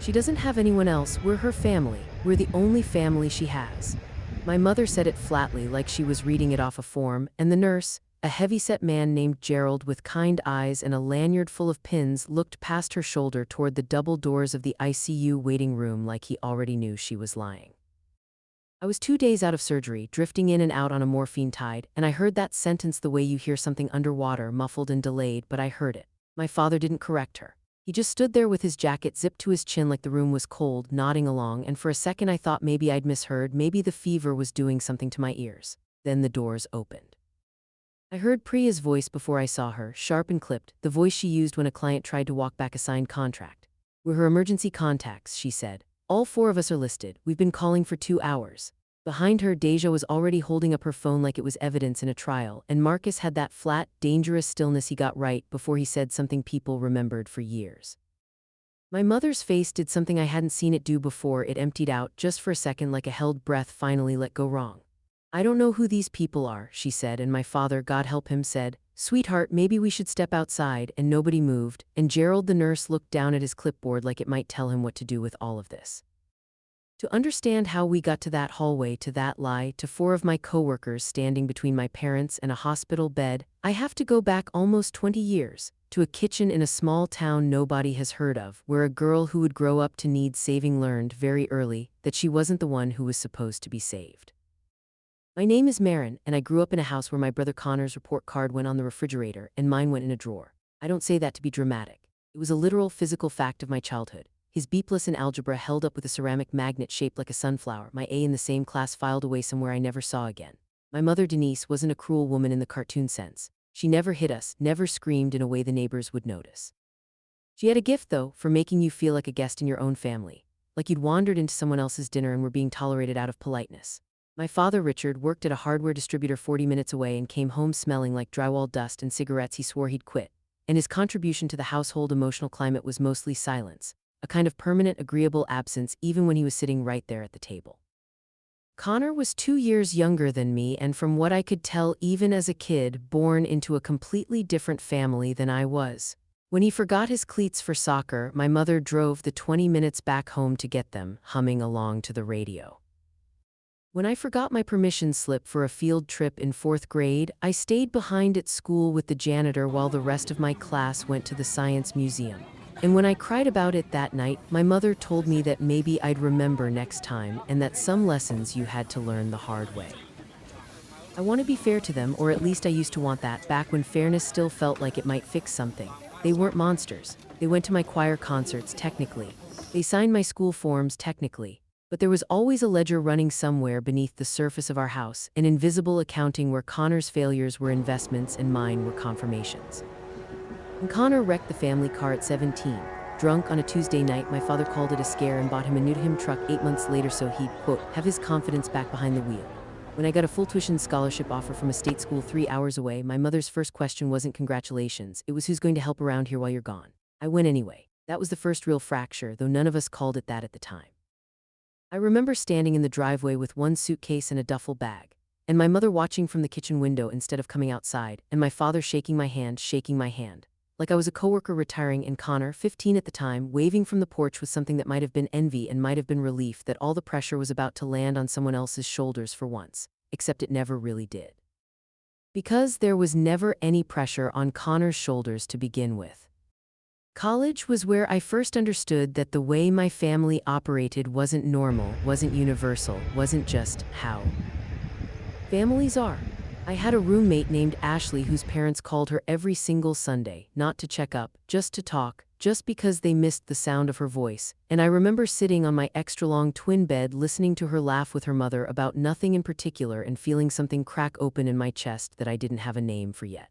She doesn't have anyone else. We're her family. We're the only family she has. My mother said it flatly, like she was reading it off a form, and the nurse, a heavy-set man named Gerald with kind eyes and a lanyard full of pins, looked past her shoulder toward the double doors of the ICU waiting room like he already knew she was lying. I was 2 days out of surgery, drifting in and out on a morphine tide, and I heard that sentence the way you hear something underwater, muffled and delayed, but I heard it. My father didn't correct her. He just stood there with his jacket zipped to his chin like the room was cold, nodding along, and for a second I thought maybe I'd misheard, maybe the fever was doing something to my ears. Then the doors opened. I heard Priya's voice before I saw her, sharp and clipped, the voice she used when a client tried to walk back a signed contract. "We're her emergency contacts," she said. "All 4 of us are listed. We've been calling for 2 hours. Behind her, Deja was already holding up her phone like it was evidence in a trial, and Marcus had that flat, dangerous stillness he got right before he said something people remembered for years. My mother's face did something I hadn't seen it do before. It emptied out, just for a second, like a held breath finally let go wrong. "I don't know who these people are," she said, and my father, God help him, said, "Sweetheart, maybe we should step outside," and nobody moved, and Gerald the nurse looked down at his clipboard like it might tell him what to do with all of this. To understand how we got to that hallway, to that lie, to 4 of my coworkers standing between my parents and a hospital bed, I have to go back almost 20 years, to a kitchen in a small town nobody has heard of, where a girl who would grow up to need saving learned very early that she wasn't the one who was supposed to be saved. My name is Maren, and I grew up in a house where my brother Connor's report card went on the refrigerator and mine went in a drawer. I don't say that to be dramatic. It was a literal physical fact of my childhood. His B+ in algebra held up with a ceramic magnet shaped like a sunflower. My A in the same class filed away somewhere I never saw again. My mother, Denise, wasn't a cruel woman in the cartoon sense. She never hit us, never screamed in a way the neighbors would notice. She had a gift, though, for making you feel like a guest in your own family, like you'd wandered into someone else's dinner and were being tolerated out of politeness. My father, Richard, worked at a hardware distributor 40 minutes away and came home smelling like drywall dust and cigarettes. He swore he'd quit, and his contribution to the household emotional climate was mostly silence, a kind of permanent, agreeable absence even when he was sitting right there at the table. Connor was 2 years younger than me, and from what I could tell, even as a kid, born into a completely different family than I was. When he forgot his cleats for soccer, my mother drove the 20 minutes back home to get them, humming along to the radio. When I forgot my permission slip for a field trip in 4th grade, I stayed behind at school with the janitor while the rest of my class went to the science museum. And when I cried about it that night, my mother told me that maybe I'd remember next time and that some lessons you had to learn the hard way. I want to be fair to them, or at least I used to want that, back when fairness still felt like it might fix something. They weren't monsters. They went to my choir concerts, technically. They signed my school forms, technically. But there was always a ledger running somewhere beneath the surface of our house, an invisible accounting where Connor's failures were investments and mine were confirmations. When Connor wrecked the family car at 17, drunk on a Tuesday night, my father called it a scare and bought him a new-to-him truck 8 months later so he'd, quote, have his confidence back behind the wheel. When I got a full tuition scholarship offer from a state school 3 hours away, my mother's first question wasn't congratulations, it was who's going to help around here while you're gone. I went anyway. That was the first real fracture, though none of us called it that at the time. I remember standing in the driveway with one suitcase and a duffel bag, and my mother watching from the kitchen window instead of coming outside, and my father shaking my hand, like I was a coworker retiring, and Connor, 15 at the time, waving from the porch with something that might have been envy and might have been relief that all the pressure was about to land on someone else's shoulders for once, except it never really did. Because there was never any pressure on Connor's shoulders to begin with. College was where I first understood that the way my family operated wasn't normal, wasn't universal, wasn't just how families are. I had a roommate named Ashley whose parents called her every single Sunday, not to check up, just to talk, just because they missed the sound of her voice, and I remember sitting on my extra-long twin bed listening to her laugh with her mother about nothing in particular and feeling something crack open in my chest that I didn't have a name for yet.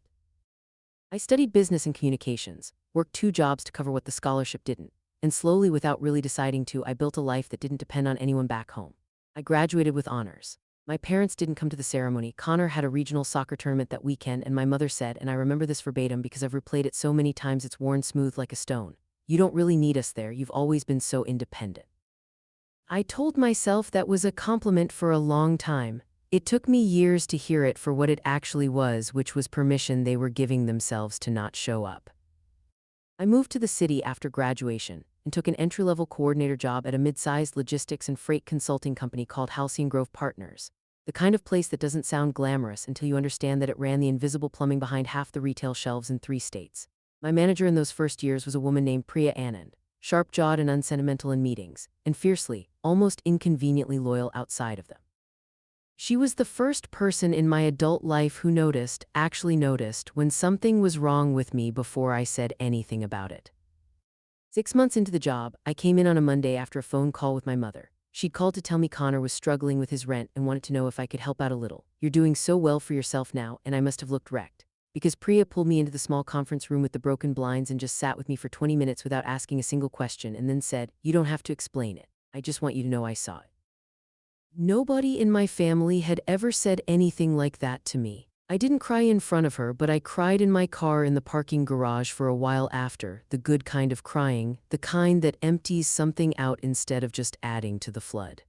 I studied business and communications, worked 2 jobs to cover what the scholarship didn't, and slowly, without really deciding to, I built a life that didn't depend on anyone back home. I graduated with honors. My parents didn't come to the ceremony. Connor had a regional soccer tournament that weekend, and my mother said, and I remember this verbatim because I've replayed it so many times it's worn smooth like a stone, "You don't really need us there, you've always been so independent." I told myself that was a compliment for a long time. It took me years to hear it for what it actually was, which was permission they were giving themselves to not show up. I moved to the city after graduation, and took an entry-level coordinator job at a mid-sized logistics and freight consulting company called Halcyon Grove Partners. The kind of place that doesn't sound glamorous until you understand that it ran the invisible plumbing behind half the retail shelves in 3 states. My manager in those first years was a woman named Priya Anand, sharp-jawed and unsentimental in meetings, and fiercely, almost inconveniently loyal outside of them. She was the first person in my adult life who actually noticed, when something was wrong with me before I said anything about it. 6 months into the job, I came in on a Monday after a phone call with my mother. She'd called to tell me Connor was struggling with his rent and wanted to know if I could help out a little. "You're doing so well for yourself now," and I must have looked wrecked. Because Priya pulled me into the small conference room with the broken blinds and just sat with me for 20 minutes without asking a single question, and then said, "You don't have to explain it. I just want you to know I saw it." Nobody in my family had ever said anything like that to me. I didn't cry in front of her, but I cried in my car in the parking garage for a while after, the good kind of crying, the kind that empties something out instead of just adding to the flood.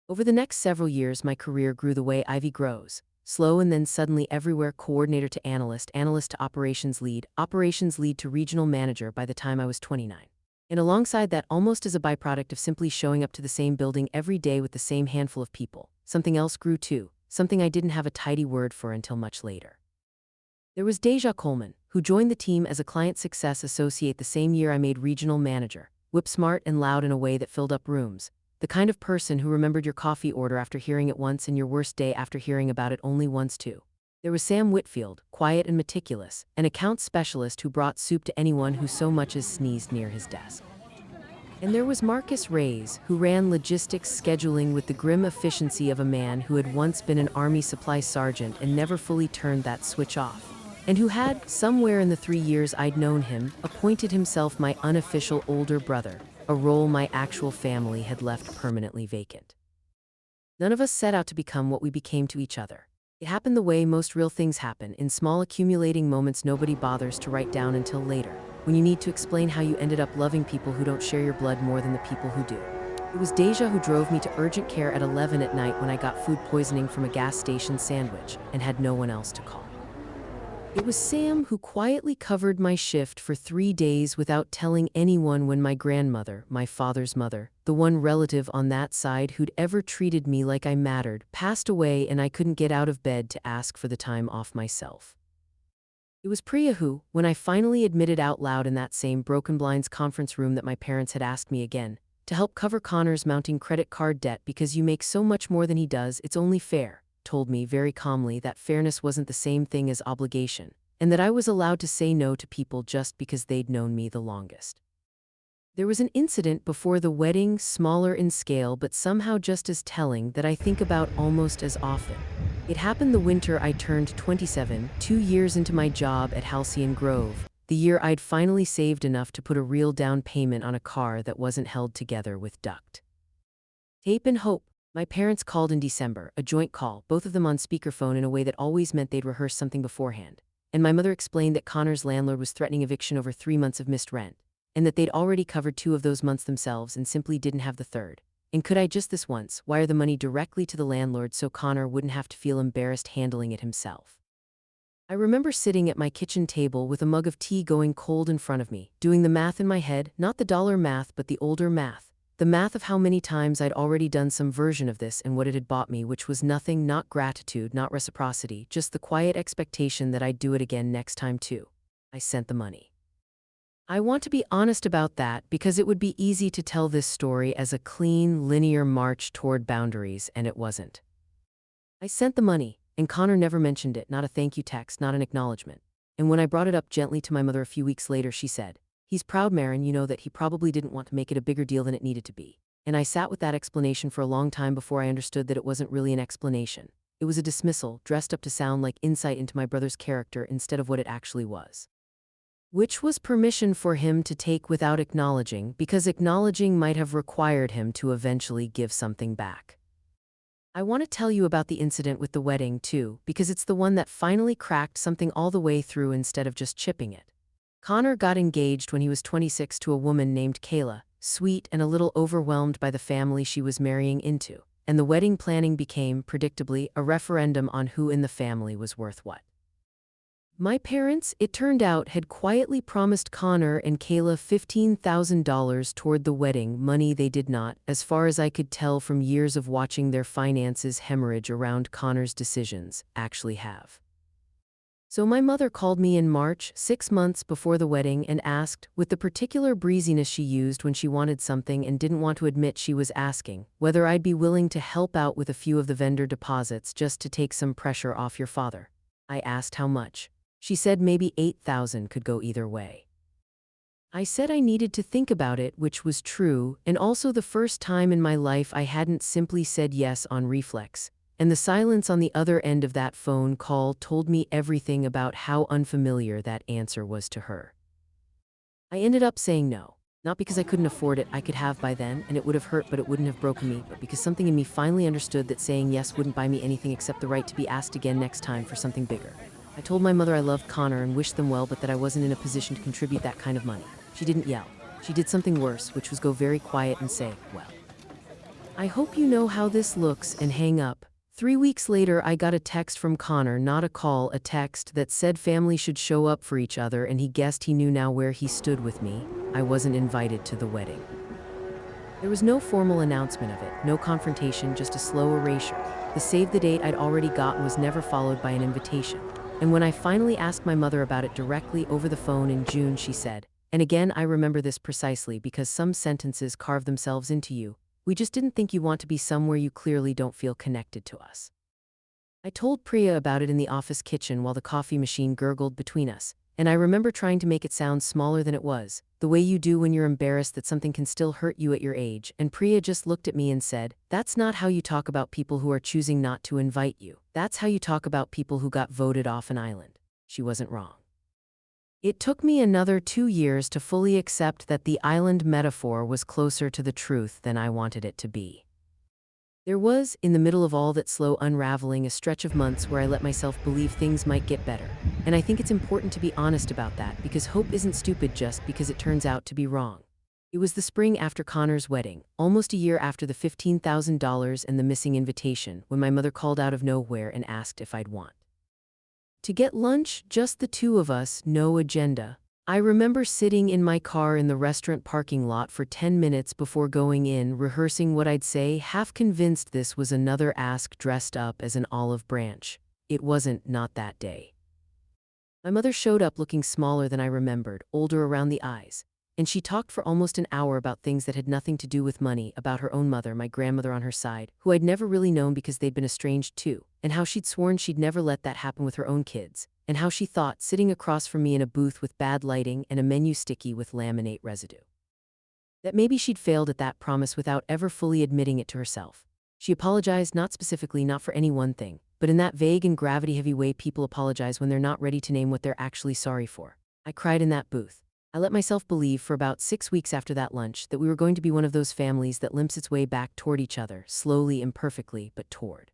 Over the next several years, my career grew the way ivy grows. Slow and then suddenly everywhere, coordinator to analyst, analyst to operations lead to regional manager by the time I was 29. And alongside that, almost as a byproduct of simply showing up to the same building every day with the same handful of people, something else grew too, something I didn't have a tidy word for until much later. There was Deja Coleman, who joined the team as a client success associate the same year I made regional manager, whip-smart and loud in a way that filled up rooms, the kind of person who remembered your coffee order after hearing it once and your worst day after hearing about it only once too. There was Sam Whitfield, quiet and meticulous, an account specialist who brought soup to anyone who so much as sneezed near his desk. And there was Marcus Reyes, who ran logistics scheduling with the grim efficiency of a man who had once been an Army supply sergeant and never fully turned that switch off, and who had, somewhere in the 3 years I'd known him, appointed himself my unofficial older brother, a role my actual family had left permanently vacant. None of us set out to become what we became to each other. It happened the way most real things happen, in small accumulating moments nobody bothers to write down until later, when you need to explain how you ended up loving people who don't share your blood more than the people who do. It was Deja who drove me to urgent care at 11 at night when I got food poisoning from a gas station sandwich and had no one else to call. It was Sam who quietly covered my shift for 3 days without telling anyone when my grandmother, my father's mother, the one relative on that side who'd ever treated me like I mattered, passed away and I couldn't get out of bed to ask for the time off myself. It was Priya who, when I finally admitted out loud in that same broken blinds conference room that my parents had asked me again, to help cover Connor's mounting credit card debt because you make so much more than he does, it's only fair, told me very calmly that fairness wasn't the same thing as obligation, and that I was allowed to say no to people just because they'd known me the longest. There was an incident before the wedding, smaller in scale but somehow just as telling, that I think about almost as often. It happened the winter I turned 27, 2 years into my job at Halcyon Grove, the year I'd finally saved enough to put a real down payment on a car that wasn't held together with duct tape and hope. My parents called in December, a joint call, both of them on speakerphone in a way that always meant they'd rehearsed something beforehand. And my mother explained that Connor's landlord was threatening eviction over 3 months of missed rent, and that they'd already covered 2 of those months themselves and simply didn't have the third. And could I just this once wire the money directly to the landlord so Connor wouldn't have to feel embarrassed handling it himself? I remember sitting at my kitchen table with a mug of tea going cold in front of me, doing the math in my head, not the dollar math but the older math. The math of how many times I'd already done some version of this and what it had bought me, which was nothing, not gratitude, not reciprocity, just the quiet expectation that I'd do it again next time too. I sent the money. I want to be honest about that because it would be easy to tell this story as a clean, linear march toward boundaries, and it wasn't. I sent the money, and Connor never mentioned it, not a thank you text, not an acknowledgement. And when I brought it up gently to my mother a few weeks later, she said, "He's proud, Maren, you know that he probably didn't want to make it a bigger deal than it needed to be." And I sat with that explanation for a long time before I understood that it wasn't really an explanation. It was a dismissal, dressed up to sound like insight into my brother's character instead of what it actually was. Which was permission for him to take without acknowledging, because acknowledging might have required him to eventually give something back. I want to tell you about the incident with the wedding, too, because it's the one that finally cracked something all the way through instead of just chipping it. Connor got engaged when he was 26 to a woman named Kayla, sweet and a little overwhelmed by the family she was marrying into, and the wedding planning became, predictably, a referendum on who in the family was worth what. My parents, it turned out, had quietly promised Connor and Kayla $15,000 toward the wedding, money they did not, as far as I could tell from years of watching their finances hemorrhage around Connor's decisions, actually have. So my mother called me in March, 6 months before the wedding, and asked, with the particular breeziness she used when she wanted something and didn't want to admit she was asking, whether I'd be willing to help out with a few of the vendor deposits just to take some pressure off your father. I asked how much. She said maybe 8,000 could go either way. I said I needed to think about it, which was true, and also the first time in my life I hadn't simply said yes on reflex. And the silence on the other end of that phone call told me everything about how unfamiliar that answer was to her. I ended up saying no. Not because I couldn't afford it, I could have by then, and it would have hurt but it wouldn't have broken me, but because something in me finally understood that saying yes wouldn't buy me anything except the right to be asked again next time for something bigger. I told my mother I loved Connor and wished them well, but that I wasn't in a position to contribute that kind of money. She didn't yell. She did something worse, which was go very quiet and say, "Well, I hope you know how this looks," and hang up. 3 weeks later, I got a text from Connor, not a call, a text that said family should show up for each other, and he guessed he knew now where he stood with me. I wasn't invited to the wedding. There was no formal announcement of it, no confrontation, just a slow erasure. The save the date I'd already gotten was never followed by an invitation. And when I finally asked my mother about it directly over the phone in June, she said, and again I remember this precisely because some sentences carve themselves into you, "We just didn't think you want to be somewhere you clearly don't feel connected to us." I told Priya about it in the office kitchen while the coffee machine gurgled between us, and I remember trying to make it sound smaller than it was, the way you do when you're embarrassed that something can still hurt you at your age, and Priya just looked at me and said, "That's not how you talk about people who are choosing not to invite you. That's how you talk about people who got voted off an island." She wasn't wrong. It took me another 2 years to fully accept that the island metaphor was closer to the truth than I wanted it to be. There was, in the middle of all that slow unraveling, a stretch of months where I let myself believe things might get better. And I think it's important to be honest about that, because hope isn't stupid just because it turns out to be wrong. It was the spring after Connor's wedding, almost a year after the $15,000 and the missing invitation, when my mother called out of nowhere and asked if I'd want to get lunch, just the two of us, no agenda. I remember sitting in my car in the restaurant parking lot for 10 minutes before going in, rehearsing what I'd say, half convinced this was another ask dressed up as an olive branch. It wasn't, not that day. My mother showed up looking smaller than I remembered, older around the eyes. And she talked for almost an hour about things that had nothing to do with money, about her own mother, my grandmother on her side, who I'd never really known because they'd been estranged too, and how she'd sworn she'd never let that happen with her own kids, and how she thought, sitting across from me in a booth with bad lighting and a menu sticky with laminate residue, that maybe she'd failed at that promise without ever fully admitting it to herself. She apologized, not specifically, not for any one thing, but in that vague and gravity-heavy way people apologize when they're not ready to name what they're actually sorry for. I cried in that booth. I let myself believe for about 6 weeks after that lunch that we were going to be one of those families that limps its way back toward each other, slowly, imperfectly, but toward.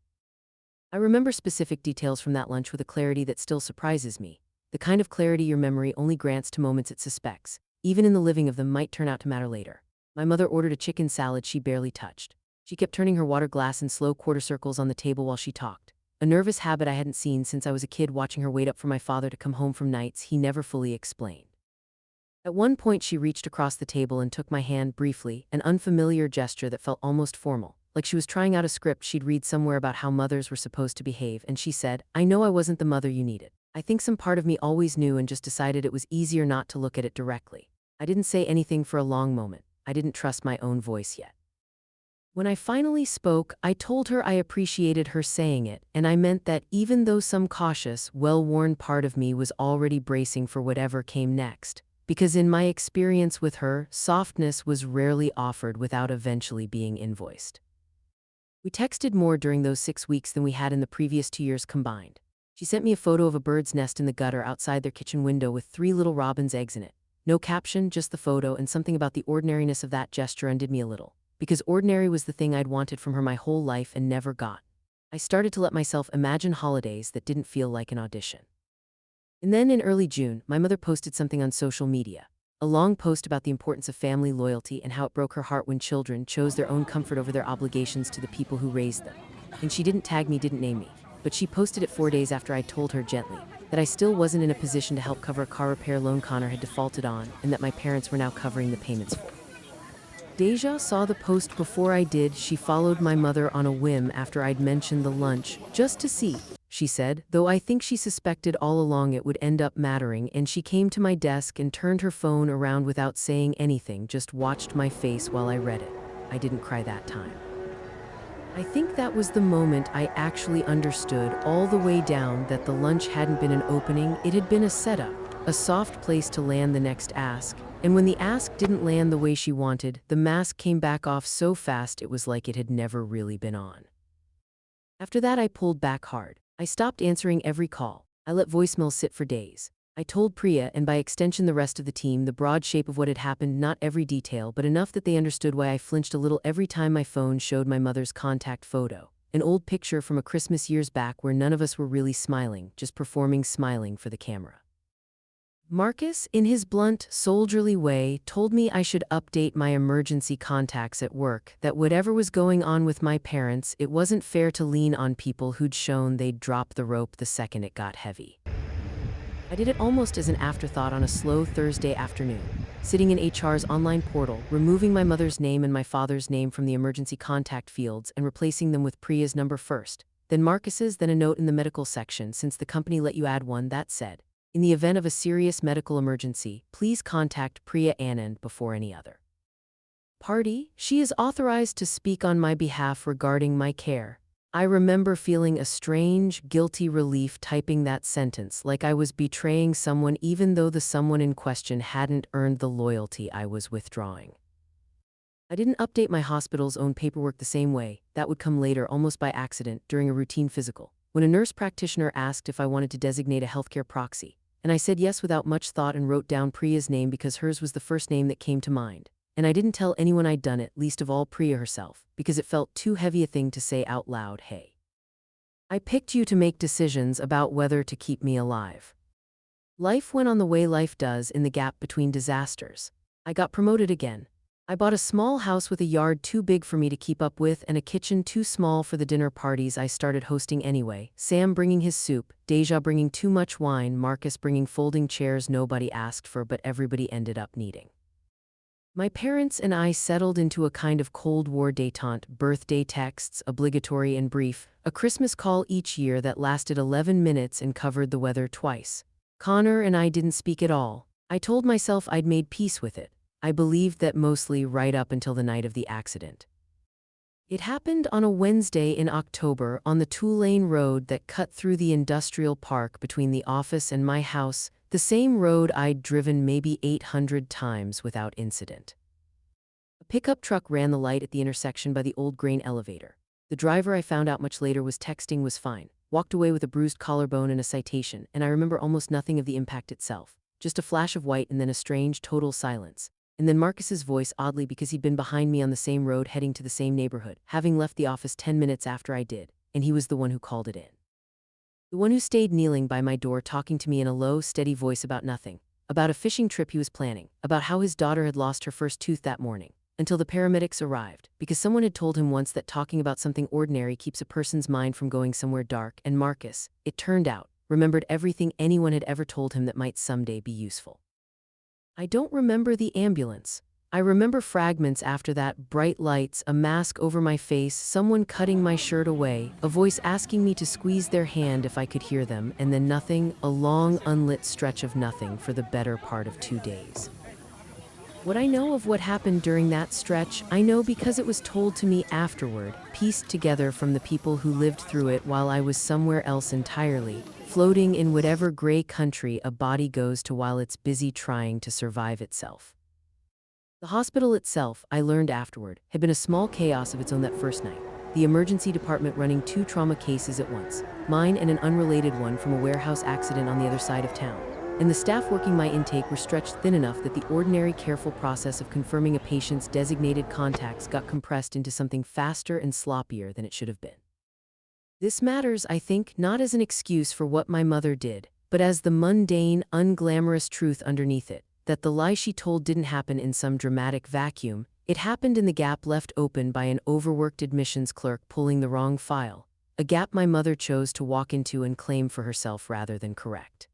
I remember specific details from that lunch with a clarity that still surprises me, the kind of clarity your memory only grants to moments it suspects, even in the living of them, might turn out to matter later. My mother ordered a chicken salad she barely touched. She kept turning her water glass in slow quarter circles on the table while she talked, a nervous habit I hadn't seen since I was a kid, watching her wait up for my father to come home from nights he never fully explained. At one point she reached across the table and took my hand briefly, an unfamiliar gesture that felt almost formal, like she was trying out a script she'd read somewhere about how mothers were supposed to behave, and she said, "I know I wasn't the mother you needed. I think some part of me always knew and just decided it was easier not to look at it directly." I didn't say anything for a long moment. I didn't trust my own voice yet. When I finally spoke, I told her I appreciated her saying it, and I meant that even though some cautious, well-worn part of me was already bracing for whatever came next, because in my experience with her, softness was rarely offered without eventually being invoiced. We texted more during those 6 weeks than we had in the previous 2 years combined. She sent me a photo of a bird's nest in the gutter outside their kitchen window with 3 little robin's eggs in it. No caption, just the photo, and something about the ordinariness of that gesture undid me a little, because ordinary was the thing I'd wanted from her my whole life and never got. I started to let myself imagine holidays that didn't feel like an audition. And then in early June, my mother posted something on social media, a long post about the importance of family loyalty and how it broke her heart when children chose their own comfort over their obligations to the people who raised them. And she didn't tag me, didn't name me, but she posted it 4 days after I told her gently that I still wasn't in a position to help cover a car repair loan Connor had defaulted on, and that my parents were now covering the payments for. Deja saw the post before I did. She followed my mother on a whim after I'd mentioned the lunch, just to see, she said, though I think she suspected all along it would end up mattering, and she came to my desk and turned her phone around without saying anything, just watched my face while I read it. I didn't cry that time. I think that was the moment I actually understood all the way down that the lunch hadn't been an opening, it had been a setup, a soft place to land the next ask, and when the ask didn't land the way she wanted, the mask came back off so fast it was like it had never really been on. After that I pulled back hard. I stopped answering every call. I let voicemails sit for days. I told Priya, and by extension the rest of the team, the broad shape of what had happened, not every detail, but enough that they understood why I flinched a little every time my phone showed my mother's contact photo, an old picture from a Christmas years back where none of us were really smiling, just performing smiling for the camera. Marcus, in his blunt, soldierly way, told me I should update my emergency contacts at work, that whatever was going on with my parents, it wasn't fair to lean on people who'd shown they'd drop the rope the second it got heavy. I did it almost as an afterthought on a slow Thursday afternoon, sitting in HR's online portal, removing my mother's name and my father's name from the emergency contact fields and replacing them with Priya's number first, then Marcus's, then a note in the medical section since the company let you add one that said, "In the event of a serious medical emergency, please contact Priya Anand before any other party. She is authorized to speak on my behalf regarding my care." I remember feeling a strange, guilty relief typing that sentence, like I was betraying someone even though the someone in question hadn't earned the loyalty I was withdrawing. I didn't update my hospital's own paperwork the same way. That would come later, almost by accident, during a routine physical, when a nurse practitioner asked if I wanted to designate a healthcare proxy. And I said yes without much thought and wrote down Priya's name because hers was the first name that came to mind. And I didn't tell anyone I'd done it, least of all Priya herself, because it felt too heavy a thing to say out loud. Hey, I picked you to make decisions about whether to keep me alive. Life went on the way life does in the gap between disasters. I got promoted again. I bought a small house with a yard too big for me to keep up with and a kitchen too small for the dinner parties I started hosting anyway, Sam bringing his soup, Deja bringing too much wine, Marcus bringing folding chairs nobody asked for but everybody ended up needing. My parents and I settled into a kind of Cold War détente, birthday texts, obligatory and brief, a Christmas call each year that lasted 11 minutes and covered the weather twice. Connor and I didn't speak at all. I told myself I'd made peace with it. I believed that mostly right up until the night of the accident. It happened on a Wednesday in October on the two-lane road that cut through the industrial park between the office and my house, the same road I'd driven maybe 800 times without incident. A pickup truck ran the light at the intersection by the old grain elevator. The driver, I found out much later, was texting, was fine, walked away with a bruised collarbone and a citation, and I remember almost nothing of the impact itself, just a flash of white and then a strange, total silence. And then Marcus's voice, oddly because he'd been behind me on the same road heading to the same neighborhood, having left the office 10 minutes after I did, and he was the one who called it in. The one who stayed kneeling by my door talking to me in a low, steady voice about nothing, about a fishing trip he was planning, about how his daughter had lost her first tooth that morning, until the paramedics arrived, because someone had told him once that talking about something ordinary keeps a person's mind from going somewhere dark, and Marcus, it turned out, remembered everything anyone had ever told him that might someday be useful. I don't remember the ambulance. I remember fragments after that, bright lights, a mask over my face, someone cutting my shirt away, a voice asking me to squeeze their hand if I could hear them, and then nothing, a long, unlit stretch of nothing for the better part of 2 days. What I know of what happened during that stretch, I know because it was told to me afterward, pieced together from the people who lived through it while I was somewhere else entirely, floating in whatever gray country a body goes to while it's busy trying to survive itself. The hospital itself, I learned afterward, had been a small chaos of its own that first night. The emergency department running 2 trauma cases at once, mine and an unrelated one from a warehouse accident on the other side of town. And the staff working my intake were stretched thin enough that the ordinary careful process of confirming a patient's designated contacts got compressed into something faster and sloppier than it should have been. This matters, I think, not as an excuse for what my mother did, but as the mundane, unglamorous truth underneath it, that the lie she told didn't happen in some dramatic vacuum, it happened in the gap left open by an overworked admissions clerk pulling the wrong file, a gap my mother chose to walk into and claim for herself rather than correct.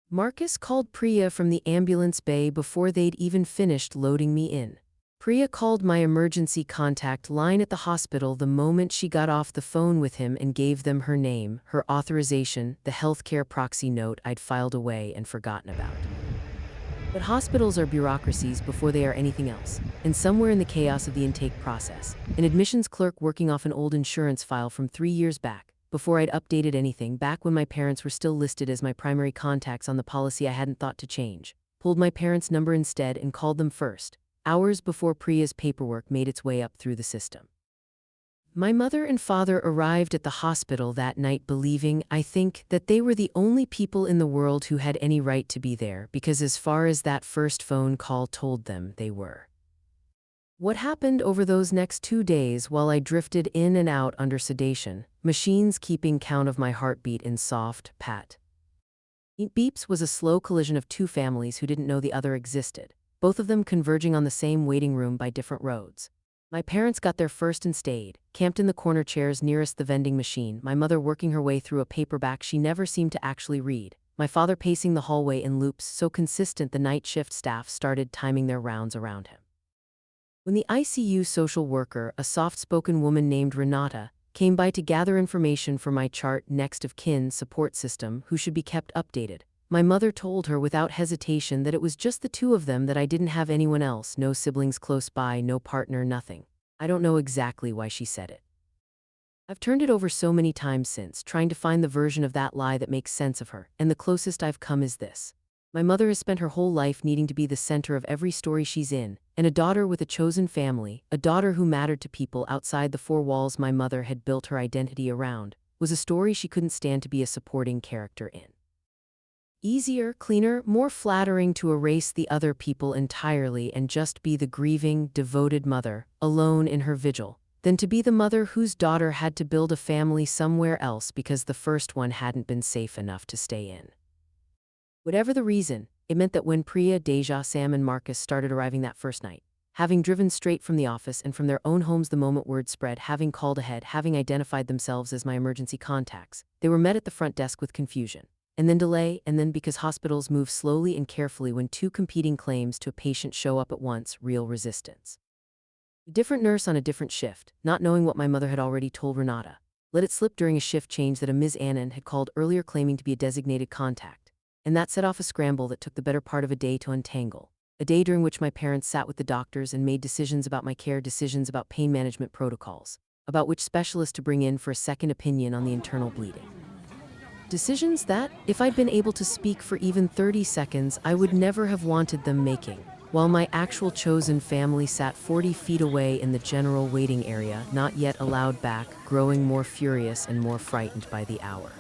Marcus called Priya from the ambulance bay before they'd even finished loading me in. Priya called my emergency contact line at the hospital the moment she got off the phone with him and gave them her name, her authorization, the healthcare proxy note I'd filed away and forgotten about. But hospitals are bureaucracies before they are anything else, and somewhere in the chaos of the intake process, an admissions clerk working off an old insurance file from 3 years back, before I'd updated anything, back when my parents were still listed as my primary contacts on the policy I hadn't thought to change, pulled my parents' number instead and called them first, hours before Priya's paperwork made its way up through the system. My mother and father arrived at the hospital that night believing, I think, that they were the only people in the world who had any right to be there, because as far as that first phone call told them, they were. What happened over those next 2 days while I drifted in and out under sedation, machines keeping count of my heartbeat in soft, pat beeps, was a slow collision of two families who didn't know the other existed, both of them converging on the same waiting room by different roads. My parents got there first and stayed, camped in the corner chairs nearest the vending machine, my mother working her way through a paperback she never seemed to actually read, my father pacing the hallway in loops so consistent the night shift staff started timing their rounds around him. When the ICU social worker, a soft-spoken woman named Renata, came by to gather information for my chart next of kin support system who should be kept updated, my mother told her without hesitation that it was just the two of them, that I didn't have anyone else, no siblings close by, no partner, nothing. I don't know exactly why she said it. I've turned it over so many times since, trying to find the version of that lie that makes sense of her, and the closest I've come is this. My mother has spent her whole life needing to be the center of every story she's in, and a daughter with a chosen family, a daughter who mattered to people outside the four walls my mother had built her identity around, was a story she couldn't stand to be a supporting character in. Easier, cleaner, more flattering to erase the other people entirely and just be the grieving, devoted mother, alone in her vigil, than to be the mother whose daughter had to build a family somewhere else because the first one hadn't been safe enough to stay in. Whatever the reason, it meant that when Priya, Deja, Sam, and Marcus started arriving that first night, having driven straight from the office and from their own homes the moment word spread, having called ahead, having identified themselves as my emergency contacts, they were met at the front desk with confusion, and then delay, and then, because hospitals move slowly and carefully when two competing claims to a patient show up at once, real resistance. A different nurse on a different shift, not knowing what my mother had already told Renata, let it slip during a shift change that a Ms. Annan had called earlier claiming to be a designated contact. And that set off a scramble that took the better part of a day to untangle, a day during which my parents sat with the doctors and made decisions about my care, decisions about pain management protocols, about which specialist to bring in for a second opinion on the internal bleeding. Decisions that, if I'd been able to speak for even 30 seconds, I would never have wanted them making, while my actual chosen family sat 40 feet away in the general waiting area, not yet allowed back, growing more furious and more frightened by the hour.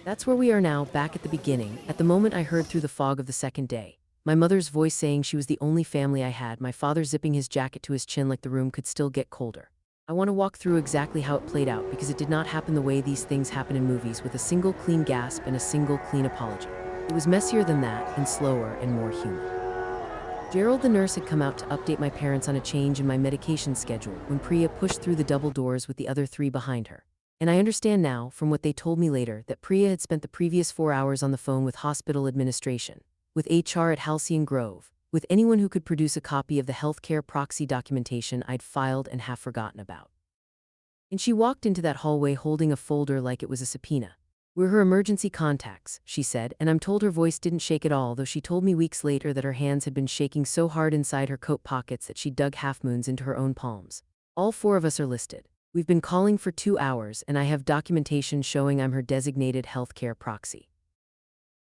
That's where we are now, back at the beginning, at the moment I heard through the fog of the second day. My mother's voice saying she was the only family I had, my father zipping his jacket to his chin like the room could still get colder. I want to walk through exactly how it played out, because it did not happen the way these things happen in movies, with a single clean gasp and a single clean apology. It was messier than that, and slower and more human. Gerald the nurse had come out to update my parents on a change in my medication schedule when Priya pushed through the double doors with the other three behind her. And I understand now, from what they told me later, that Priya had spent the previous 4 hours on the phone with hospital administration, with HR at Halcyon Grove, with anyone who could produce a copy of the healthcare proxy documentation I'd filed and half forgotten about. And she walked into that hallway holding a folder like it was a subpoena. "We're her emergency contacts," she said, and I'm told her voice didn't shake at all, though she told me weeks later that her hands had been shaking so hard inside her coat pockets that she dug half-moons into her own palms. "All 4 of us are listed. We've been calling for 2 hours, and I have documentation showing I'm her designated healthcare proxy."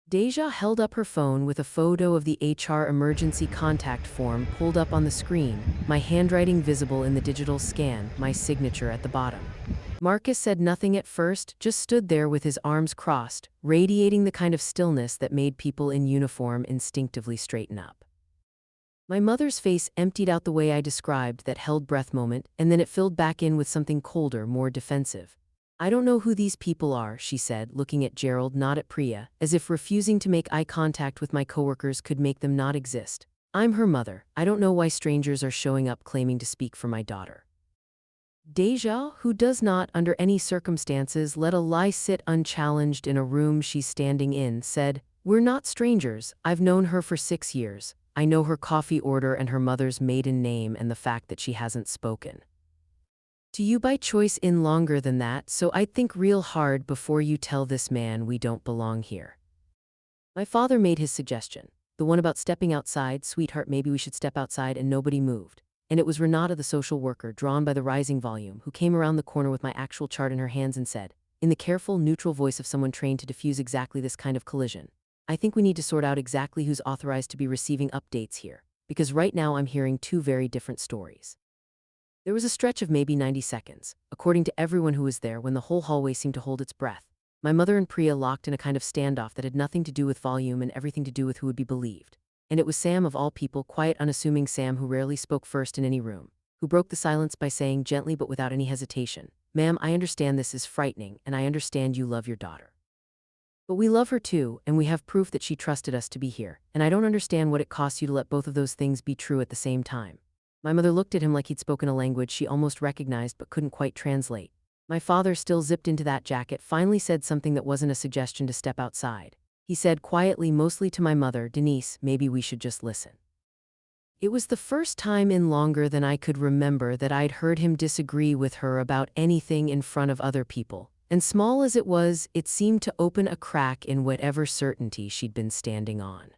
Deja held up her phone with a photo of the HR emergency contact form pulled up on the screen, my handwriting visible in the digital scan, my signature at the bottom. Marcus said nothing at first, just stood there with his arms crossed, radiating the kind of stillness that made people in uniform instinctively straighten up. My mother's face emptied out the way I described that held breath moment, and then it filled back in with something colder, more defensive. "I don't know who these people are," she said, looking at Gerald, not at Priya, as if refusing to make eye contact with my coworkers could make them not exist. "I'm her mother. I don't know why strangers are showing up claiming to speak for my daughter." Deja, who does not, under any circumstances, let a lie sit unchallenged in a room she's standing in, said, "We're not strangers. I've known her for 6 years. I know her coffee order and her mother's maiden name and the fact that she hasn't spoken to you by choice in longer than that, so I'd think real hard before you tell this man we don't belong here." My father made his suggestion, the one about stepping outside. "Sweetheart, maybe we should step outside," and nobody moved. And it was Renata, the social worker, drawn by the rising volume, who came around the corner with my actual chart in her hands and said, in the careful, neutral voice of someone trained to diffuse exactly this kind of collision, "I think we need to sort out exactly who's authorized to be receiving updates here, because right now I'm hearing two very different stories." There was a stretch of maybe 90 seconds, according to everyone who was there, when the whole hallway seemed to hold its breath. My mother and Priya locked in a kind of standoff that had nothing to do with volume and everything to do with who would be believed. And it was Sam, of all people, quiet, unassuming Sam, who rarely spoke first in any room, who broke the silence by saying gently but without any hesitation, "Ma'am, I understand this is frightening, and I understand you love your daughter. But we love her too, and we have proof that she trusted us to be here, and I don't understand what it costs you to let both of those things be true at the same time." My mother looked at him like he'd spoken a language she almost recognized but couldn't quite translate. My father, still zipped into that jacket, finally said something that wasn't a suggestion to step outside. He said quietly, mostly to my mother, "Denise, maybe we should just listen." It was the first time in longer than I could remember that I'd heard him disagree with her about anything in front of other people, and small as it was, it seemed to open a crack in whatever certainty she'd been standing on.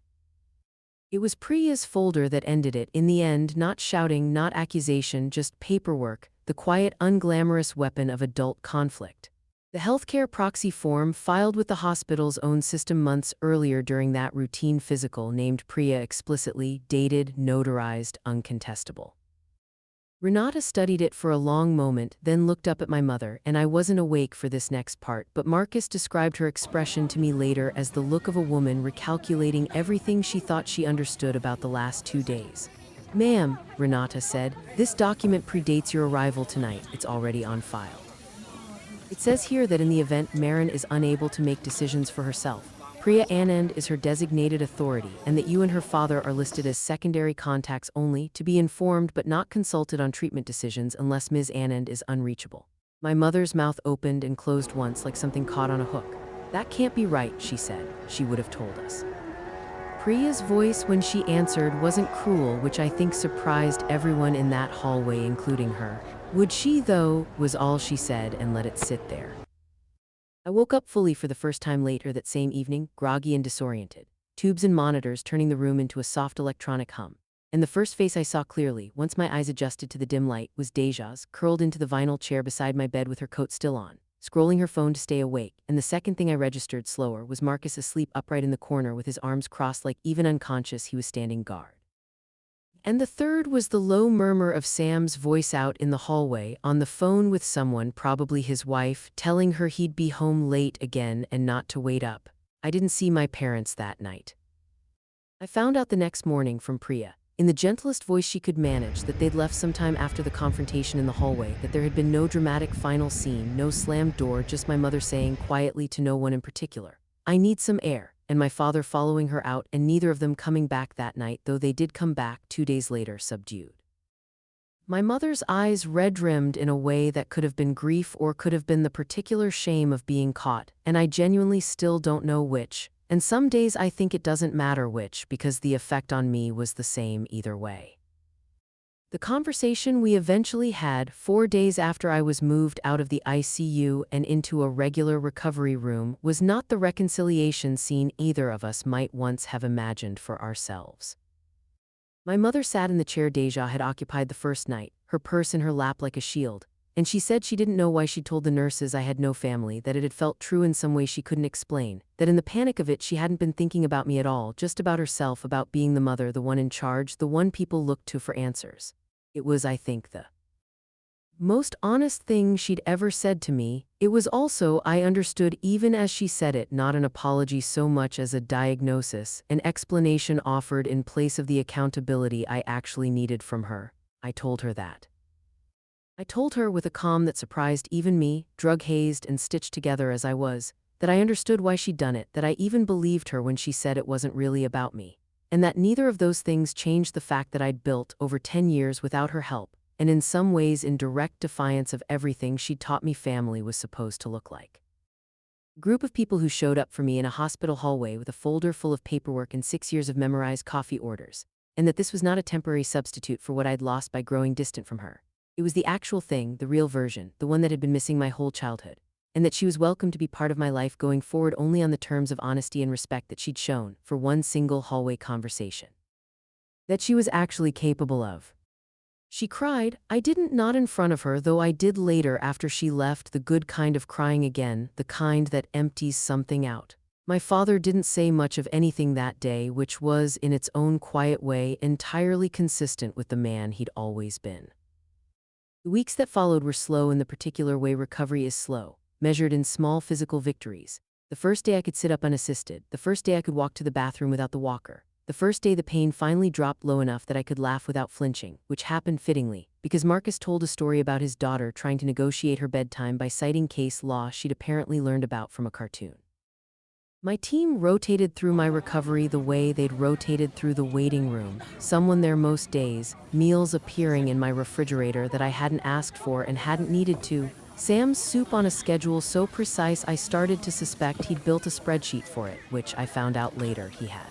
It was Priya's folder that ended it, in the end, not shouting, not accusation, just paperwork, the quiet, unglamorous weapon of adult conflict. The healthcare proxy form filed with the hospital's own system months earlier during that routine physical named Priya explicitly, dated, notarized, uncontestable. Renata studied it for a long moment, then looked up at my mother, and I wasn't awake for this next part, but Marcus described her expression to me later as the look of a woman recalculating everything she thought she understood about the last 2 days. "Ma'am," Renata said, "this document predates your arrival tonight. It's already on file. It says here that in the event Maren is unable to make decisions for herself, Priya Anand is her designated authority, and that you and her father are listed as secondary contacts only, to be informed but not consulted on treatment decisions unless Ms. Anand is unreachable." My mother's mouth opened and closed once like something caught on a hook. "That can't be right," she said. "She would have told us." Priya's voice when she answered wasn't cruel, which I think surprised everyone in that hallway, including her. "Would she, though?" was all she said, and let it sit there. I woke up fully for the first time later that same evening, groggy and disoriented, tubes and monitors turning the room into a soft electronic hum. And the first face I saw clearly, once my eyes adjusted to the dim light, was Deja's, curled into the vinyl chair beside my bed with her coat still on, scrolling her phone to stay awake. And the second thing I registered slower was Marcus asleep upright in the corner with his arms crossed, like even unconscious he was standing guard. And the third was the low murmur of Sam's voice out in the hallway, on the phone with someone, probably his wife, telling her he'd be home late again and not to wait up. I didn't see my parents that night. I found out the next morning from Priya, in the gentlest voice she could manage, that they'd left sometime after the confrontation in the hallway, that there had been no dramatic final scene, no slammed door, just my mother saying quietly to no one in particular, "I need some air," and my father following her out, and neither of them coming back that night, though they did come back 2 days later, subdued. My mother's eyes red-rimmed in a way that could have been grief or could have been the particular shame of being caught, and I genuinely still don't know which, and some days I think it doesn't matter which, because the effect on me was the same either way. The conversation we eventually had 4 days after I was moved out of the ICU and into a regular recovery room was not the reconciliation scene either of us might once have imagined for ourselves. My mother sat in the chair Deja had occupied the first night, her purse in her lap like a shield, and she said she didn't know why she'd told the nurses I had no family, that it had felt true in some way she couldn't explain, that in the panic of it she hadn't been thinking about me at all, just about herself, about being the mother, the one in charge, the one people looked to for answers. It was, I think, the most honest thing she'd ever said to me. It was also, I understood even as she said it, not an apology so much as a diagnosis, an explanation offered in place of the accountability I actually needed from her. I told her that. I told her with a calm that surprised even me, drug-hazed and stitched together as I was, that I understood why she'd done it, that I even believed her when she said it wasn't really about me. And that neither of those things changed the fact that I'd built, over 10 years without her help, and in some ways in direct defiance of everything she'd taught me family was supposed to look like. A group of people who showed up for me in a hospital hallway with a folder full of paperwork and 6 years of memorized coffee orders, and that this was not a temporary substitute for what I'd lost by growing distant from her. It was the actual thing, the real version, the one that had been missing my whole childhood, and that she was welcome to be part of my life going forward only on the terms of honesty and respect that she'd shown for one single hallway conversation. That she was actually capable of. She cried. I didn't, not in front of her, though I did later after she left, the good kind of crying again, the kind that empties something out. My father didn't say much of anything that day, which was, in its own quiet way, entirely consistent with the man he'd always been. The weeks that followed were slow in the particular way recovery is slow, measured in small physical victories. The first day I could sit up unassisted, the first day I could walk to the bathroom without the walker, the first day the pain finally dropped low enough that I could laugh without flinching, which happened fittingly, because Marcus told a story about his daughter trying to negotiate her bedtime by citing case law she'd apparently learned about from a cartoon. My team rotated through my recovery the way they'd rotated through the waiting room, someone there most days, meals appearing in my refrigerator that I hadn't asked for and hadn't needed to, Sam's soup on a schedule so precise I started to suspect he'd built a spreadsheet for it, which I found out later he had.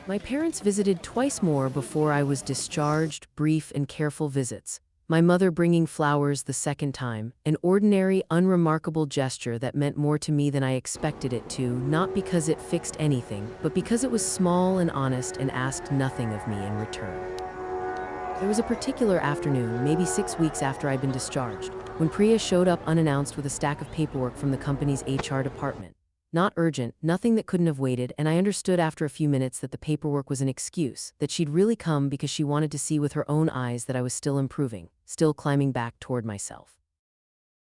My parents visited twice more before I was discharged, brief and careful visits. My mother bringing flowers the second time, an ordinary, unremarkable gesture that meant more to me than I expected it to, not because it fixed anything, but because it was small and honest and asked nothing of me in return. There was a particular afternoon, maybe 6 weeks after I'd been discharged, when Priya showed up unannounced with a stack of paperwork from the company's HR department. Not urgent, nothing that couldn't have waited, and I understood after a few minutes that the paperwork was an excuse, that she'd really come because she wanted to see with her own eyes that I was still improving, still climbing back toward myself.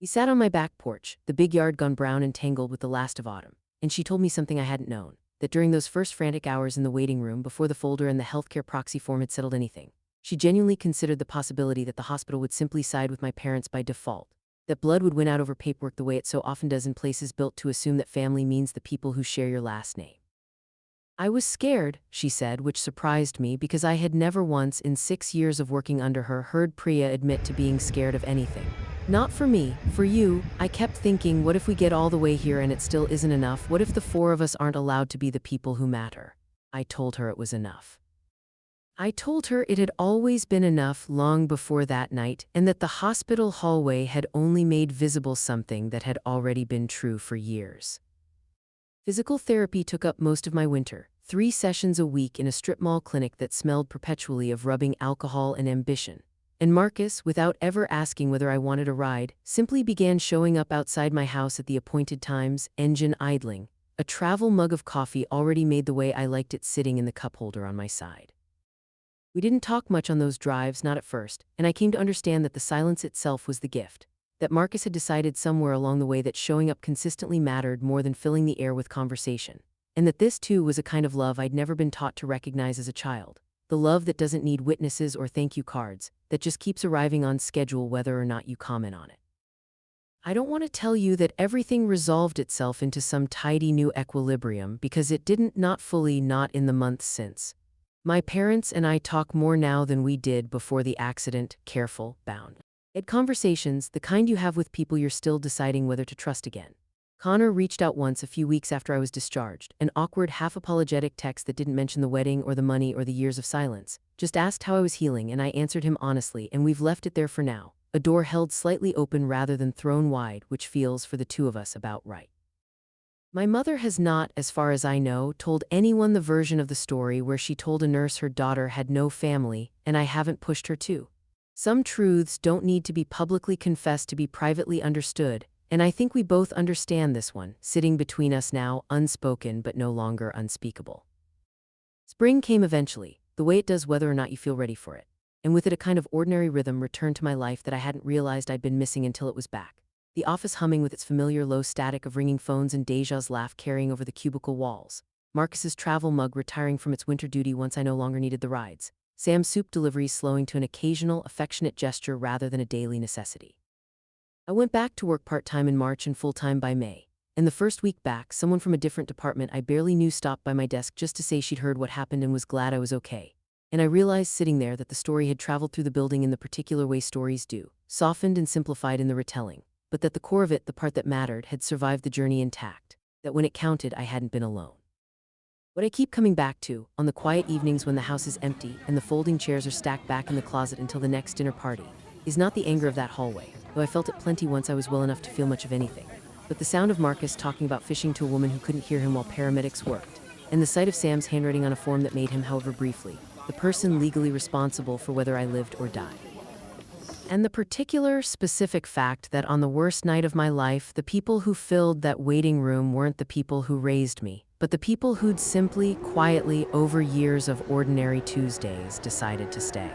We sat on my back porch, the big yard gone brown and tangled with the last of autumn, and she told me something I hadn't known, that during those first frantic hours in the waiting room before the folder and the healthcare proxy form had settled anything, she genuinely considered the possibility that the hospital would simply side with my parents by default, that blood would win out over paperwork the way it so often does in places built to assume that family means the people who share your last name. I was scared, she said, which surprised me because I had never once in 6 years of working under her heard Priya admit to being scared of anything. Not for me, for you. I kept thinking, what if we get all the way here and it still isn't enough? What if the 4 of us aren't allowed to be the people who matter? I told her it was enough. I told her it had always been enough long before that night, and that the hospital hallway had only made visible something that had already been true for years. Physical therapy took up most of my winter, 3 sessions a week in a strip mall clinic that smelled perpetually of rubbing alcohol and ambition. And Marcus, without ever asking whether I wanted a ride, simply began showing up outside my house at the appointed times, engine idling, a travel mug of coffee already made the way I liked it sitting in the cup holder on my side. We didn't talk much on those drives, not at first, and I came to understand that the silence itself was the gift, that Marcus had decided somewhere along the way that showing up consistently mattered more than filling the air with conversation, and that this too was a kind of love I'd never been taught to recognize as a child, the love that doesn't need witnesses or thank you cards, that just keeps arriving on schedule whether or not you comment on it. I don't want to tell you that everything resolved itself into some tidy new equilibrium, because it didn't, not fully, not in the months since. My parents and I talk more now than we did before the accident, careful, bound. At conversations, the kind you have with people you're still deciding whether to trust again. Connor reached out once a few weeks after I was discharged, an awkward, half-apologetic text that didn't mention the wedding or the money or the years of silence, just asked how I was healing, and I answered him honestly, and we've left it there for now, a door held slightly open rather than thrown wide, which feels, for the 2 of us, about right. My mother has not, as far as I know, told anyone the version of the story where she told a nurse her daughter had no family, and I haven't pushed her to. Some truths don't need to be publicly confessed to be privately understood, and I think we both understand this one, sitting between us now, unspoken but no longer unspeakable. Spring came eventually, the way it does whether or not you feel ready for it, and with it a kind of ordinary rhythm returned to my life that I hadn't realized I'd been missing until it was back. The office humming with its familiar low static of ringing phones and Deja's laugh carrying over the cubicle walls. Marcus's travel mug retiring from its winter duty once I no longer needed the rides. Sam's soup deliveries slowing to an occasional, affectionate gesture rather than a daily necessity. I went back to work part-time in March and full-time by May. And the first week back, someone from a different department I barely knew stopped by my desk just to say she'd heard what happened and was glad I was okay. And I realized sitting there that the story had traveled through the building in the particular way stories do, softened and simplified in the retelling, but that the core of it, the part that mattered, had survived the journey intact, that when it counted, I hadn't been alone. What I keep coming back to, on the quiet evenings when the house is empty and the folding chairs are stacked back in the closet until the next dinner party, is not the anger of that hallway, though I felt it plenty once I was well enough to feel much of anything, but the sound of Marcus talking about fishing to a woman who couldn't hear him while paramedics worked, and the sight of Sam's handwriting on a form that made him, however briefly, the person legally responsible for whether I lived or died. And the particular, specific fact that on the worst night of my life, the people who filled that waiting room weren't the people who raised me, but the people who'd simply, quietly, over years of ordinary Tuesdays, decided to stay.